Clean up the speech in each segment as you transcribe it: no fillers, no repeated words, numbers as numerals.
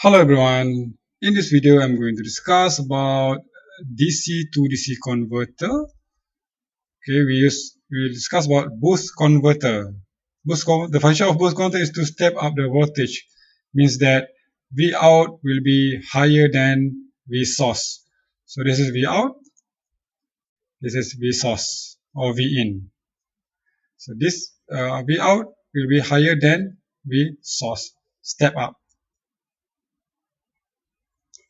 Hello everyone. In this video, I'm going to discuss about DC to DC converter. Okay, we'll discuss about boost converter. The function of boost converter is to step up the voltage. Means that V out will be higher than V source. So this is V out. This is V source or V in. So this V out will be higher than V source. Step up.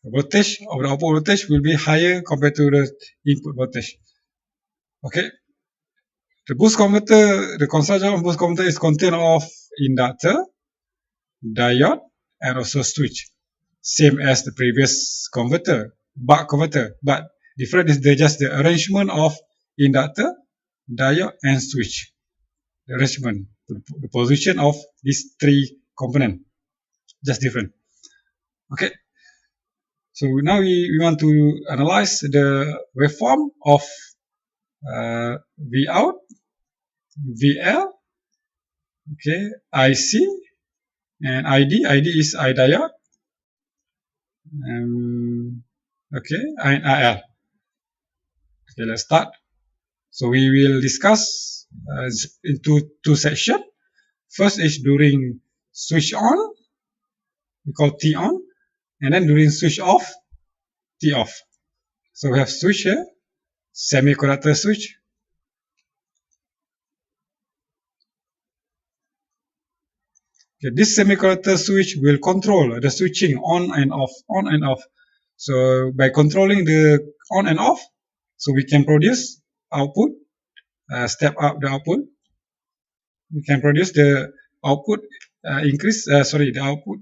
The voltage of the output voltage will be higher compared to the input voltage. Okay, the construction of boost converter is contained of inductor, diode, and also switch. Same as the previous converter, buck converter, but different is just the arrangement of inductor, diode, and switch. The arrangement, the position of these three components, just different. Okay, so now we want to analyze the waveform of V out, VL, okay, IC, and ID. ID is I diode. Okay, and IL. Okay, let's start. So we will discuss into two sections. First is during switch on, we call T on, and then during switch off, T off. So we have switch here, semiconductor switch. Okay, this semiconductor switch will control the switching on and off, on and off. So by controlling the on and off, so we can produce output, step up the output. We can produce the output the output.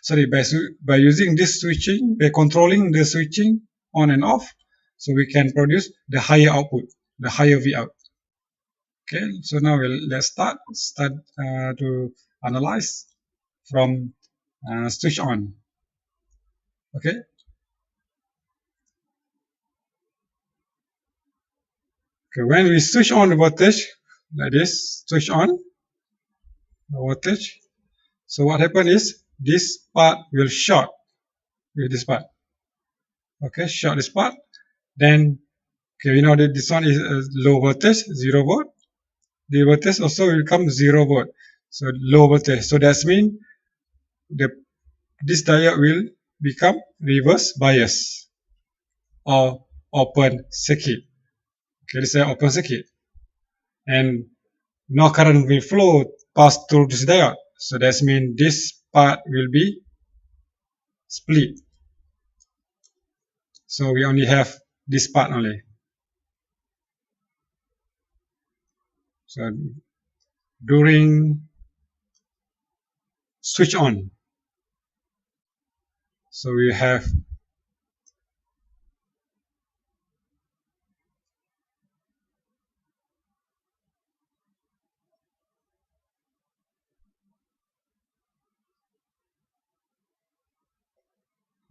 Sorry, by using this switching, by controlling the switching on and off, so we can produce the higher output, the higher V out. Okay, so now let's start to analyze from switch on. Okay. Okay, when we switch on the voltage, like this, switch on the voltage. So what happens is this part will short with this part. Okay, short this part. Then, okay, we know that this one is low voltage, 0 volt. The voltage also will come 0 volt. So low voltage. So that means this diode will become reverse bias or open circuit. Okay, this is an open circuit. And no current will flow pass through this diode. So that means this part will be split. So we only have this part only. So during switch on, so we have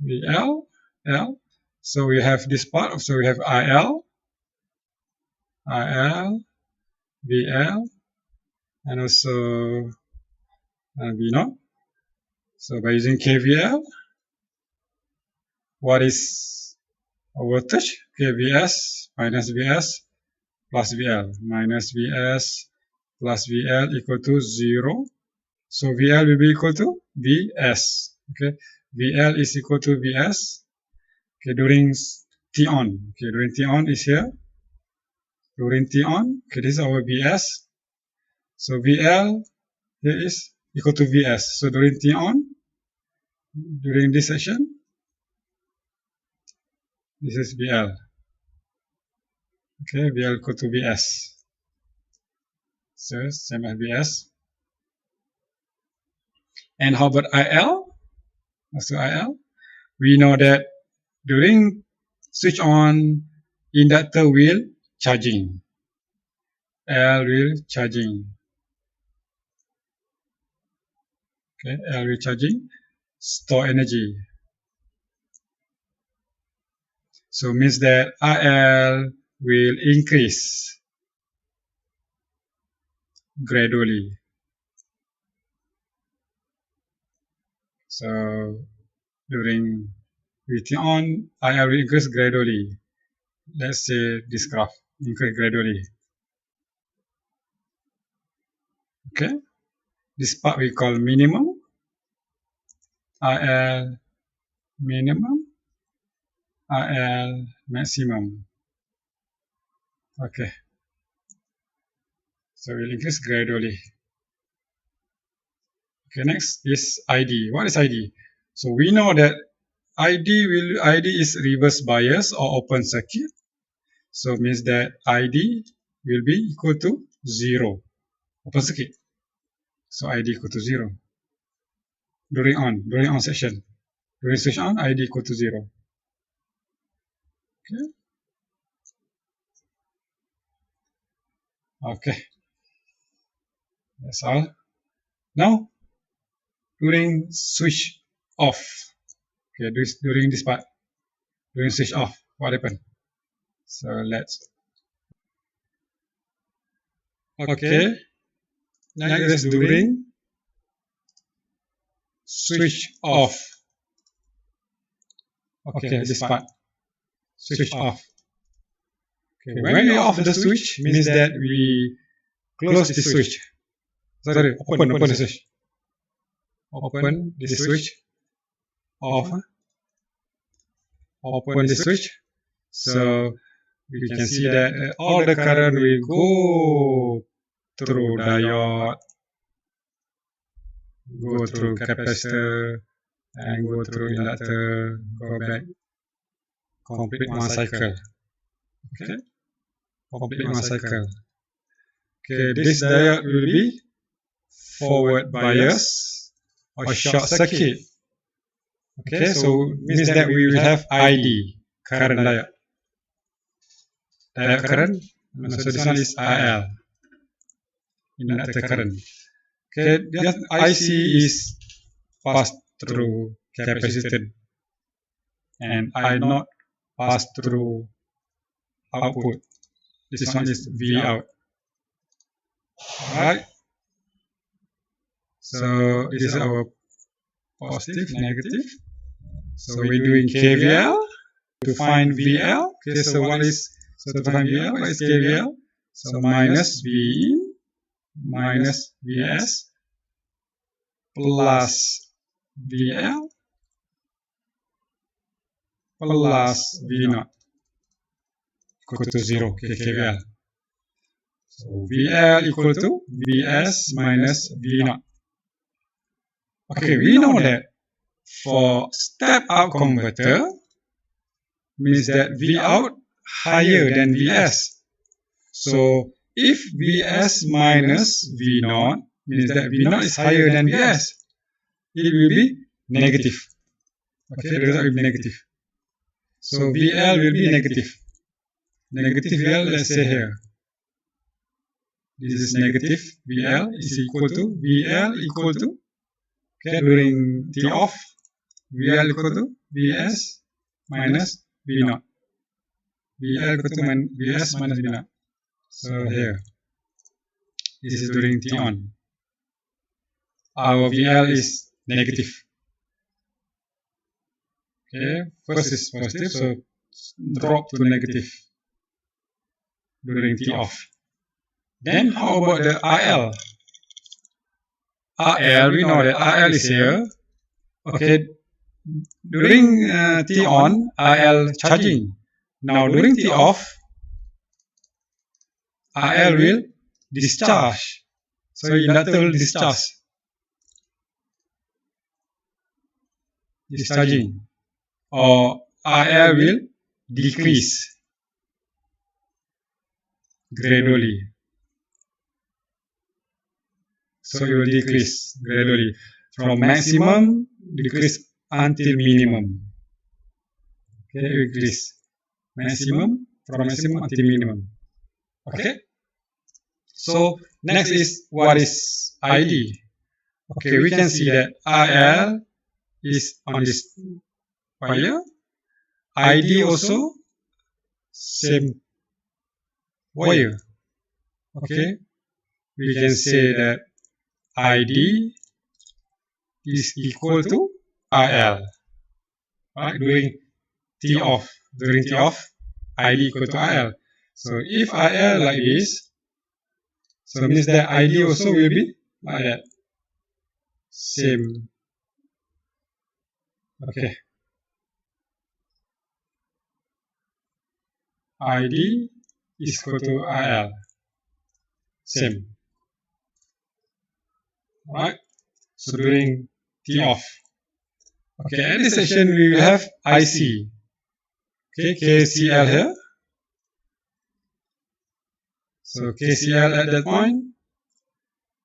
VL, L. So we have this part. So we have IL, VL, and also V0. So by using KVL, what is a voltage? KVS minus VS plus VL. Minus VS plus VL equal to 0. So VL will be equal to VS. Okay, VL is equal to VS. Okay, during T on. Okay, during T on is here. During T on, okay, this is our VS. So VL here is equal to VS. So during T on, during this section, this is VL. Okay, VL equal to VS. So same as VS. And how about IL? Also IL. We know that during switch on, inductor will charging. L will charging. Okay, L will charging. Store energy. So means that IL will increase gradually. So during VT on, IL will increase gradually. Let's say this graph increase gradually. Okay, this part we call minimum, IL minimum, IL maximum. Okay, so we'll increase gradually. Okay, next is ID. What is ID? So we know that ID is reverse bias or open circuit. So means that ID will be equal to 0, open circuit. So ID equal to 0 during on session. During switch on, ID equal to 0. Okay. Okay. That's all. Now during switch off. Okay, during this part. During switch off, what happened? So let's. Okay. Next is during switch off. Okay, this part. Switch off. Okay, when we off the switch, means that we close the switch. Sorry, open the switch. Open the switch. Off. Open the switch. So we can see that all the current will go through diode, go through capacitor, and go through inductor, go back, complete one cycle. Okay, complete one cycle. Okay, this diode will be forward bias or short circuit. Okay, so means that we will have ID, current diode. Diode current, so this one is IL, inductor current. Okay, that IC is passed through capacitor, and I not pass through output. This one is V out. Right? So this is our positive, negative. So we're doing KVL to find VL. Okay, so to find VL, what is KVL? So minus V in minus VS plus VL plus V naught equal to 0. Okay, KVL. So VL equal to VS minus V naught. Okay, we know that for step-up converter means that V out higher than VS. So if VS minus V naught means that V naught is higher than VS, it will be negative. Okay, the result will be negative. So VL will be negative. Negative VL, let's say here. This is negative VL is equal to VL equal to, okay, during T off, VL equal to VS minus V naught. VL equal to VS minus V naught. So here, this is during T on. Our VL is negative. Okay, first is positive, so drop to negative during T off. Then how about the IL? IL, we know that IL is here. Okay, during T on, IL charging. Now during T off, IL will discharge. So inductor will discharge. Discharging. Or IL will decrease gradually. So it will decrease gradually from maximum decrease until minimum. Okay, decrease maximum from maximum until minimum. Okay. So next is what is ID? Okay, we can see that IL is on this wire. ID also same wire. Okay, we can say that ID is equal to RL. Right? During T off, ID equal to RL. So if RL like this, so means that ID also will be like that. Same. Okay. ID is equal to RL. Same. Right? So during T off. Okay, at this section we will have IC. Okay, KCL here. So KCL at that point,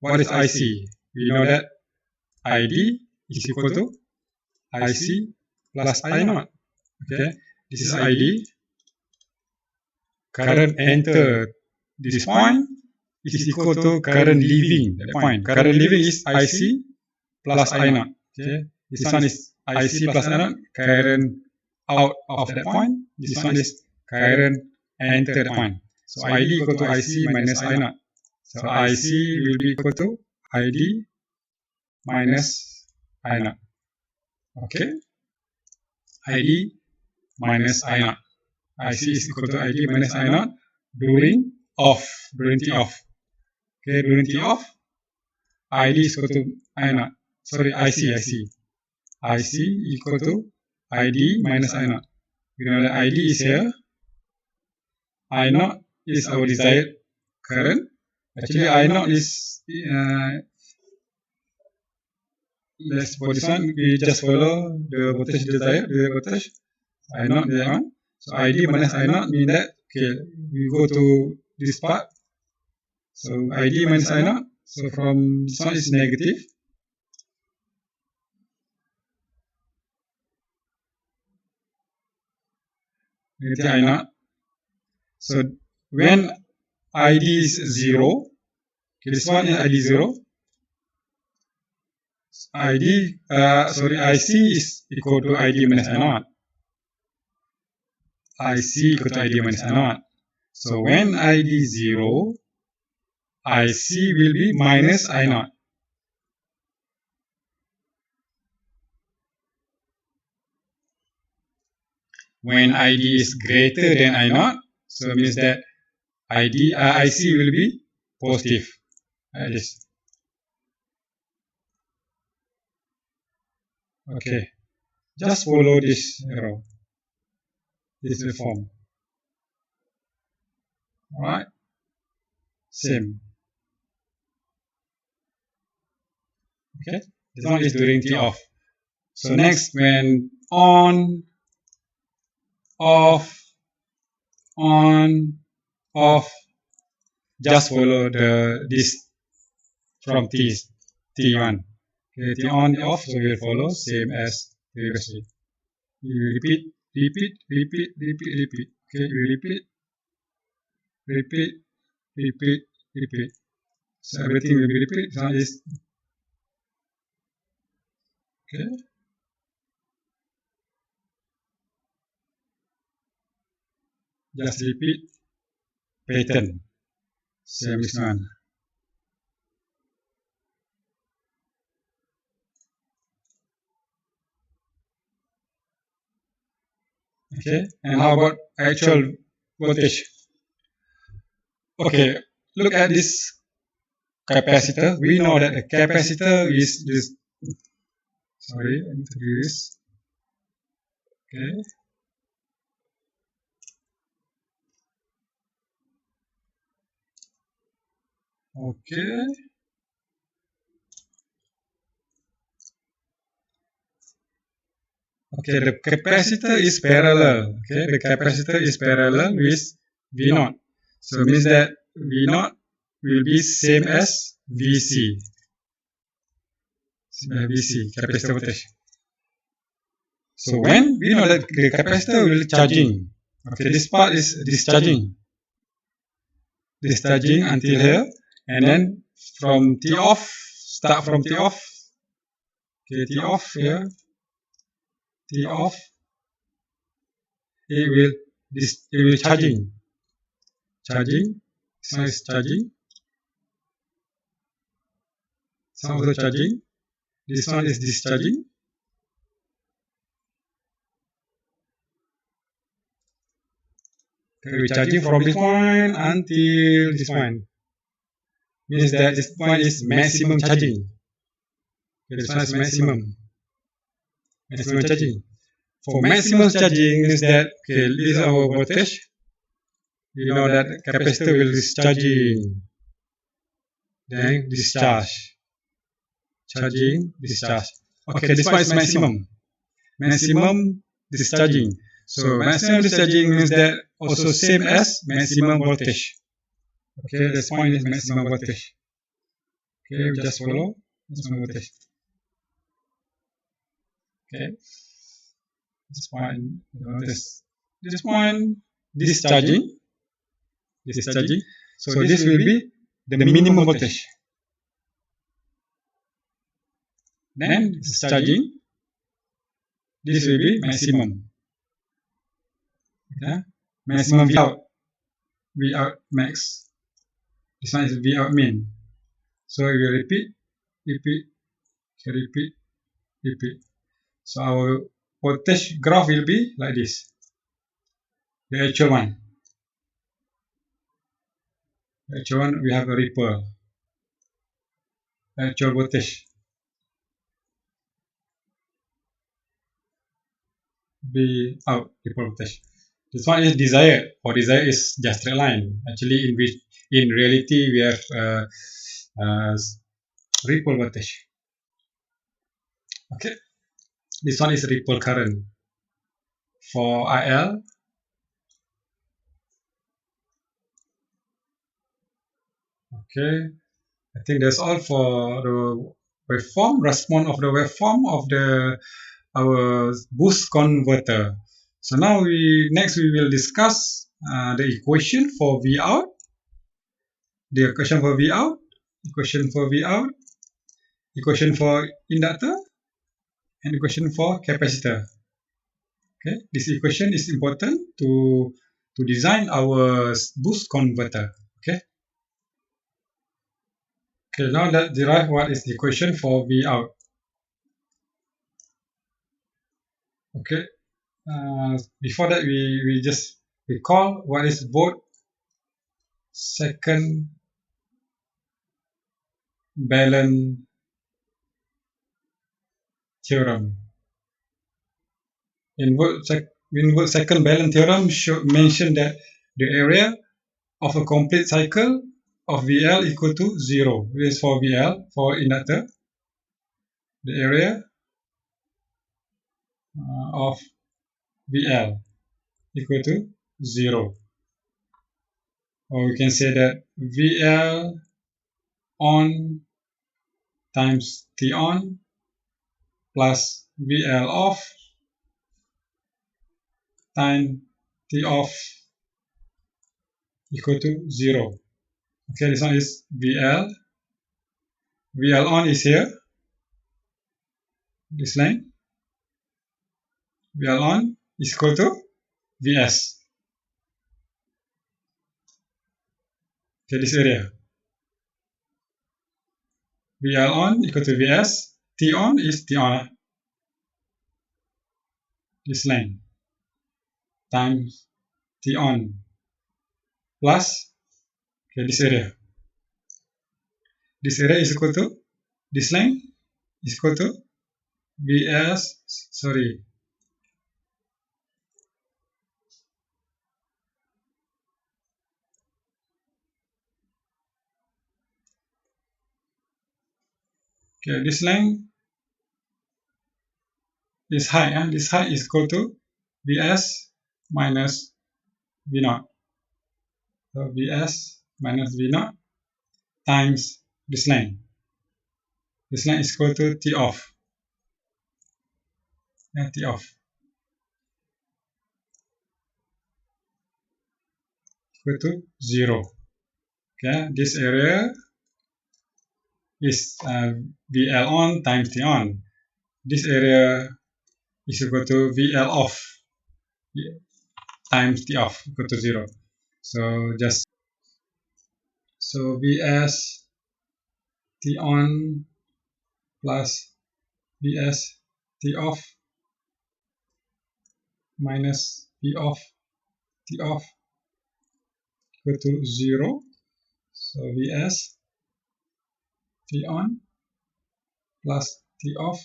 what is IC? We know that ID is equal to IC plus I naught. Okay, this is ID. Current entered this point is equal to current leaving that point. Current leaving is IC plus I naught. Okay, this one is IC plus I naught. Current out of that point. This one is current entered that point. So ID equal to IC minus I naught. So IC will be equal to ID minus I naught. Okay, ID minus I naught. IC is equal to ID minus I naught during T off. Okay, during T off, ID is equal to I naught. Sorry, IC equal to ID minus I naught. We know that ID is here. I naught is our desired current. Actually, I naught is let's for this one we just follow the voltage desired, the voltage I naught that one. So ID minus I naught mean that okay, we go to this part. So ID minus I naught. So from this one is negative. Negative I naught. So when ID is 0, okay, this one is ID 0. IC is equal to ID minus I naught. IC equal to ID minus I naught. So when ID 0, IC will be minus I naught. When ID is greater than I naught, so it means that IC will be positive. Like this. Okay, just follow this arrow, this reform. Alright, same. Okay, this one is during T off. So next, when on, off, just follow this from T1. Okay, T on, off, so we'll follow same as previously. You repeat. Okay, you repeat. So everything will be repeat. Now is okay. Just repeat pattern. Same this one. Okay, and how about actual voltage? Okay, look at this capacitor. We know that a capacitor is this. Sorry, I need to do this. Okay. Okay. Okay, the capacitor is parallel. Okay, the capacitor is parallel with V naught. So it means that V naught will be same as VC. VC, capacitor voltage. So when we know that the capacitor will charging. Okay, this part is discharging. Discharging until here, and then from T off, start from T off. Okay, T off here. T off. It will charging. This one is charging. Some also charging. This one is discharging. Okay, we're charging from this point until this point. Means that this point is maximum charging. Okay, this one is maximum charging. For maximum charging means that okay, this is our voltage. You know that capacitor will discharging, then discharge, charging, discharge. Okay, this one is maximum discharging. So maximum discharging means that also same as maximum voltage. Okay, this point is maximum voltage. Okay, we just follow maximum voltage. Okay, this point, this point discharging. So this will be the minimum voltage. Then discharging. This will be maximum. Okay, maximum V out max. This one is V out min. So we will repeat. So our voltage graph will be like this. The actual one. The actual one we have a ripple. Actual voltage. V out ripple voltage. This one is desired. Or desired is just straight line. Actually, in reality we have ripple voltage. Okay. This one is ripple current. For IL, okay, I think that's all for the waveform, response of the waveform of our boost converter. So now next we will discuss the equation for V out, the equation for V out, equation for V out, equation for inductor, and equation for capacitor. Okay, this equation is important to design our boost converter. Okay. Okay, now let's derive what is the equation for V out. Okay, before that we just recall what is Vogt second balance theorem. In Vogt second balance theorem mention that the area of a complete cycle of VL equal to 0. This is for VL, for inductor. The area of VL equal to 0. Or we can say that VL on times T on plus VL off times T off equal to 0. Okay, this one is VL. VL on is here. This line. VL on is equal to Vs. Okay, this area. VL on equal to Vs. T on is T on. This line. Times T on plus, okay, this area. This area is equal to, this line is equal to Vs, sorry. Okay, this line is height. This height is equal to Vs minus V naught. So Vs minus V naught times this line. This line is equal to T off. T off equal to 0. Okay, this area is VL on times T on. This area is equal to VL off times T off equal to 0. So Vs T on plus Vs T off minus V off T off equal to 0. So Vs T on plus T off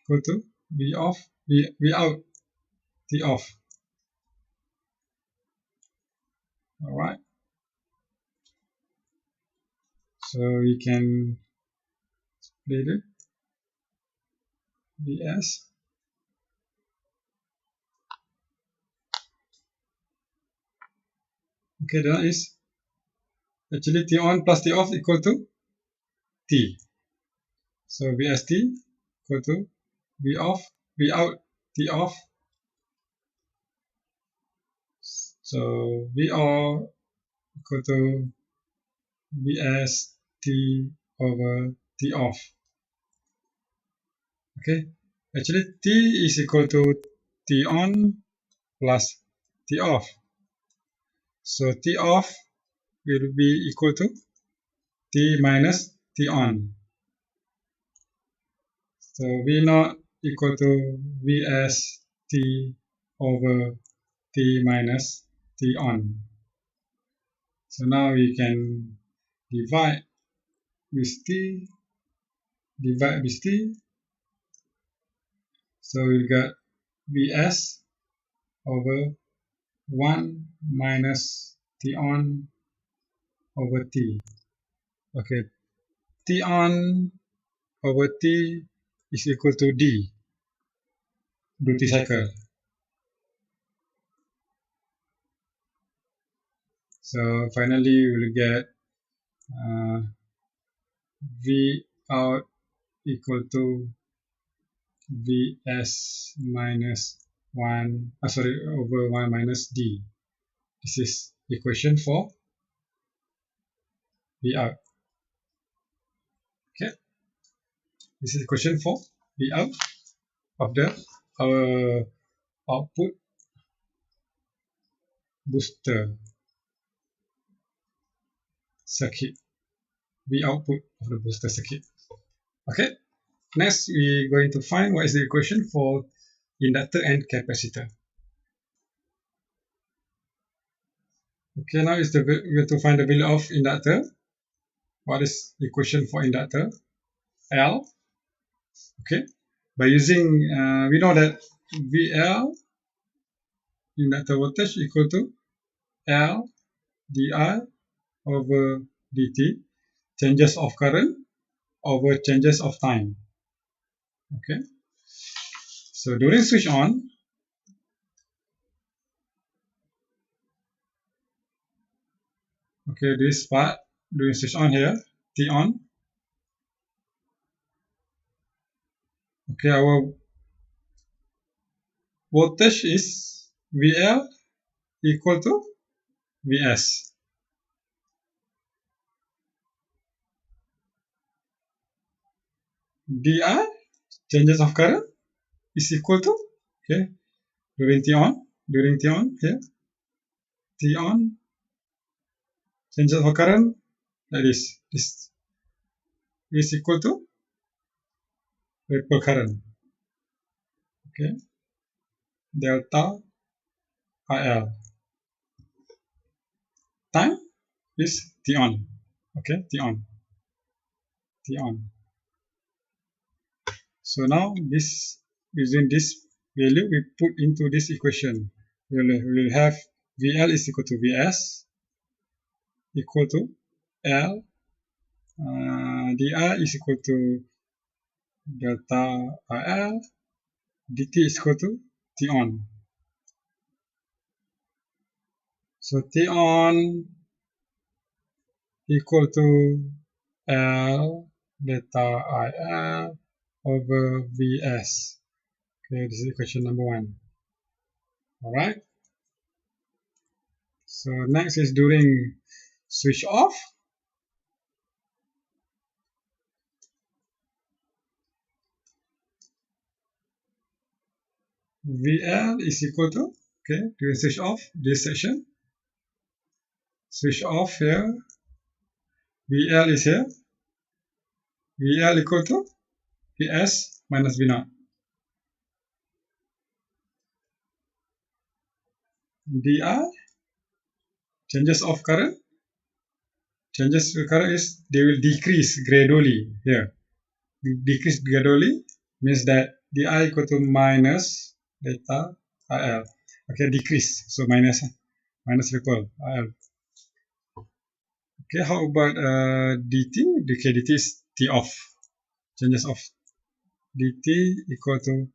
equal to V off V out T off. Alright. So we can split it. Vs okay, that is actually T on plus T off equal to T. So Vst equal to V off V out T off. So V on equal to Vs T over T off. Okay, actually T is equal to T on plus T off. So T off will be equal to T minus T on. So V naught equal to Vs T over T minus T on. So now we can divide with T, divide with T. So we'll get Vs over 1 minus T on over T. Okay, T on over T is equal to D, duty cycle. So finally we'll get V out equal to Vs minus 1, over 1 minus D. This is equation for V out. Okay, this is equation for V out of our output booster circuit. V output of the booster circuit. Okay, next we're going to find what is the equation for inductor and capacitor. Okay, now we have to find the value of inductor. What is equation for inductor? L. Okay, by using we know that VL inductor voltage equal to L di over dt, changes of current over changes of time. Okay, so during switch on, okay, this part during switch on here, T on. Okay, our voltage is VL equal to Vs. Di, changes of current, is equal to, okay, during T on here, T on, changes of current, like this is equal to ripple current, okay, delta IL. Time is T on, okay, T on. So now using this value we put into this equation. We will have VL is equal to Vs equal to L, dI is equal to delta IL, dt is equal to T on. So T on equal to L delta IL over Vs. Okay, this is equation number 1. Alright. So next is during switch off. VL is equal to, okay, during switch off, this section, switch off here, VL is here, VL equal to Vs minus V naught. Di changes of current. Changes of current is they will decrease gradually here. Decrease gradually means that di equal to minus delta IL. Okay, decrease. So minus equal IL. Okay, how about dt? Okay, dt is t off. Changes of dt equal to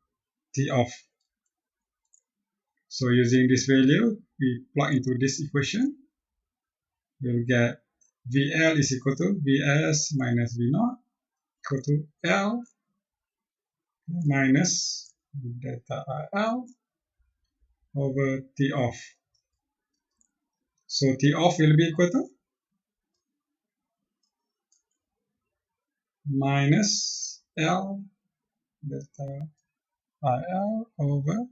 t off. So using this value, we plug into this equation. We'll get VL is equal to Vs minus V naught equal to L minus delta IL over T off. So T off will be equal to minus L delta IL over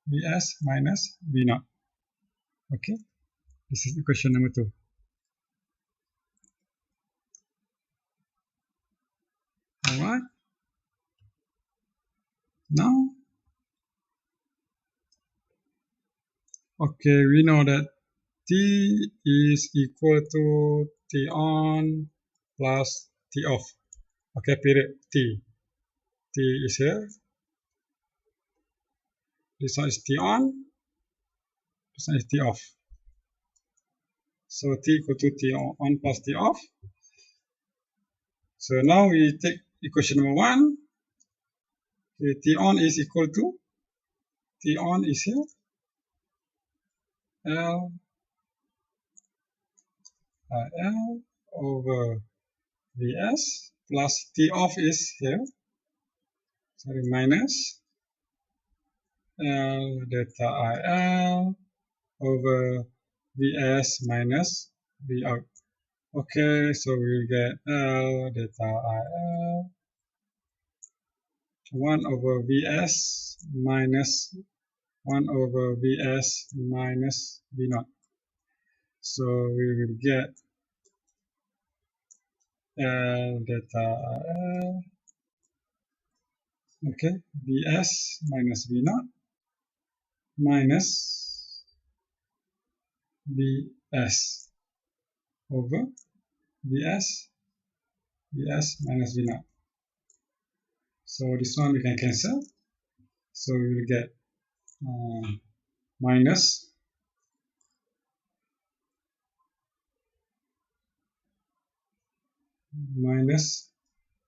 Vs minus V naught. Okay, this is equation number 2. Alright, now, okay, we know that T is equal to T on plus T off. Okay, period T. T is here. This one is T on. This one is T off. So T equal to T on plus T off. So now we take equation number 1. Okay, T on is equal to T on is here. L L over Vs plus T off is here. Sorry, minus L delta IL over Vs minus V out. Okay, so we'll get L delta IL 1 over Vs minus 1 over Vs minus V naught. So we will get L delta IL, okay, Vs minus V naught minus Vs over Vs minus V naught. So this one we can cancel. So we will get minus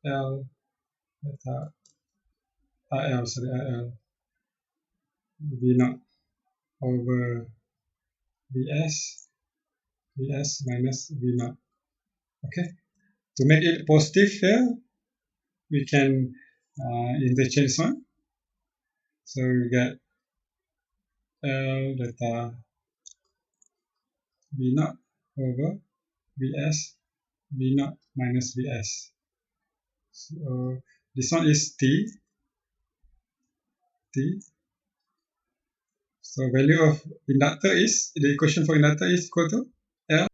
L delta IL, sorry, IL V naught over Vs minus V naught. Okay, to make it positive here, we can interchange one. So we get L delta V naught over Vs V naught minus Vs. So this one is T. So value of inductor is, the equation for inductor is equal to L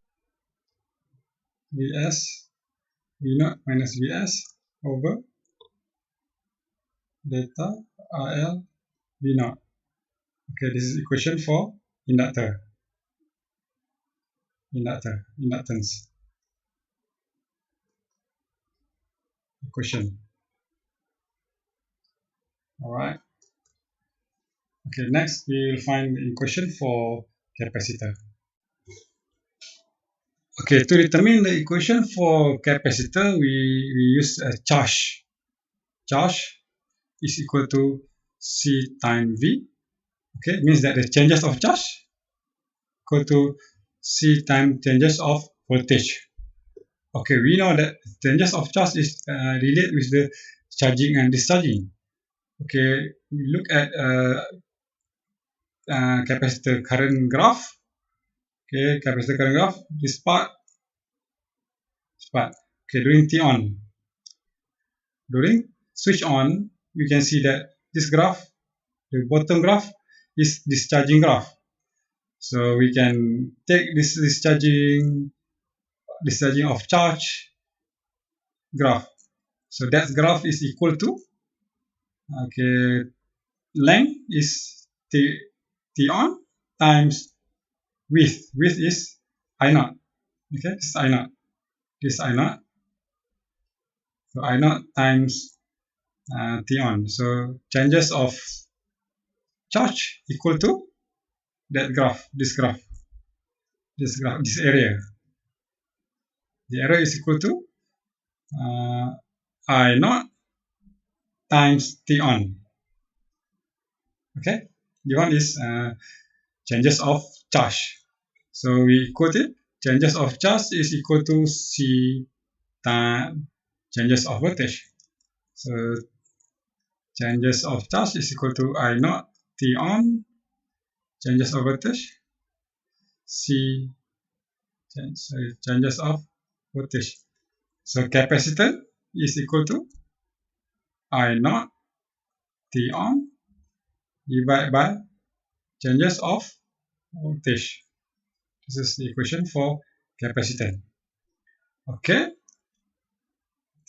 Vs V naught minus Vs over delta RL V naught. Okay, this is equation for inductance equation. Alright. Okay, next we will find the equation for capacitor. Okay, to determine the equation for capacitor, we use a charge. Charge is equal to C times V. Okay, it means that the changes of charge equal to C times changes of voltage. Okay, we know that changes of charge is related with the charging and discharging. Okay, we look at capacitor current graph. Okay, capacitor current graph, this part. Okay, during T on. During switch on, we can see that this graph, the bottom graph, is discharging graph. So we can take this discharging of charge graph. So that graph is equal to, okay, length is T on times width. Width is I naught. Okay, this is I naught. This is I naught. So I naught times T on. So changes of charge equal to that graph, this area. The area is equal to I naught times T on. Okay, the one is changes of charge. So we quote it. Changes of charge is equal to C time changes of voltage. So changes of charge is equal to I naught T on changes of voltage C changes of voltage. So capacitor is equal to I naught T on divided by changes of voltage. This is the equation for capacitor. Okay, I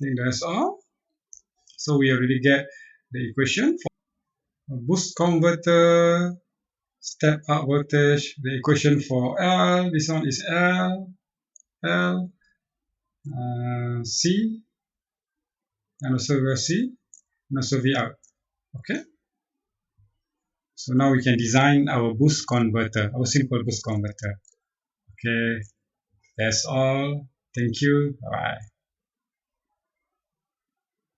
think that's all. So we already get the equation for boost converter, step up voltage, the equation for L, this one is L, C, and also C, and also V out. Okay, so now we can design our boost converter, our simple boost converter. Okay, that's all. Thank you. Bye.